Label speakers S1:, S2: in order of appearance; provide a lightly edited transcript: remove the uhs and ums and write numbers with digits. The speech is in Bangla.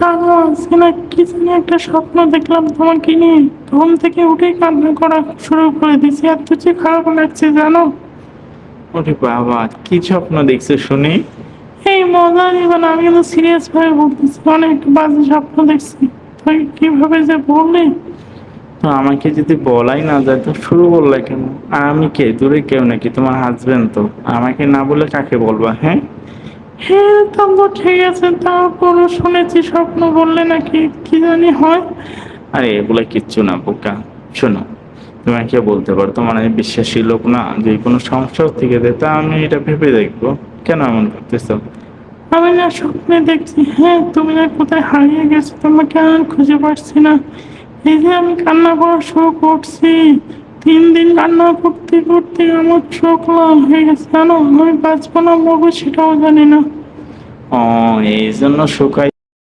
S1: জানো আজকে না কি জানি একটা স্বপ্ন দেখলাম তোমাকে নিয়ে। ঘুম থেকে উঠেই কান্না করা শুরু করে দিয়েছি, এত যে খারাপ লাগছে জানো।
S2: ওরে বাবা, কি স্বপ্ন দেখছো শুনি?
S1: এই মজা নিবা না, আমি কিন্তু সিরিয়াস ভাবে বলতেছি, অনেক বাজে স্বপ্ন দেখছি। তুই কিভাবে যে বললি।
S2: তো আমাকে যদি বলাই না যায় তো শুরু করলে কেন? আর আমি কে, দূরে কেউ নাকি, তোমার হাজবেন্ড তো। আমাকে না বলে কাকে বলবা? হ্যাঁ,
S1: হ্যাঁ তা তো ঠিক আছে, তারপরও শুনেছি স্বপ্ন বললে নাকি কি জানি হয়।
S2: আরে এগুলা কিচ্ছু না বোকা। শোনো, তোমাকে বলতে পারো তোমার আমি বিশ্বাসী লোক না, যে কোনো সমস্যা থেকে দেয়, তা আমি এটা ভেবে দেখবো। কেন এমন করতেছো?
S1: আমি না স্বপ্নে দেখছি, হ্যাঁ তুমি না কোথায় হারিয়ে গেছো, তোমাকে আর খুঁজে পাচ্ছি না। এই যে আমি কান্না করা শুরু করছি, 3 দিন কান্না করতে করতে আমার চোখ লাল হয়ে গেছে জানো। আমি বাঁচবো না মরবো সেটাও জানি না।
S2: ও, এই জন্য শুকাই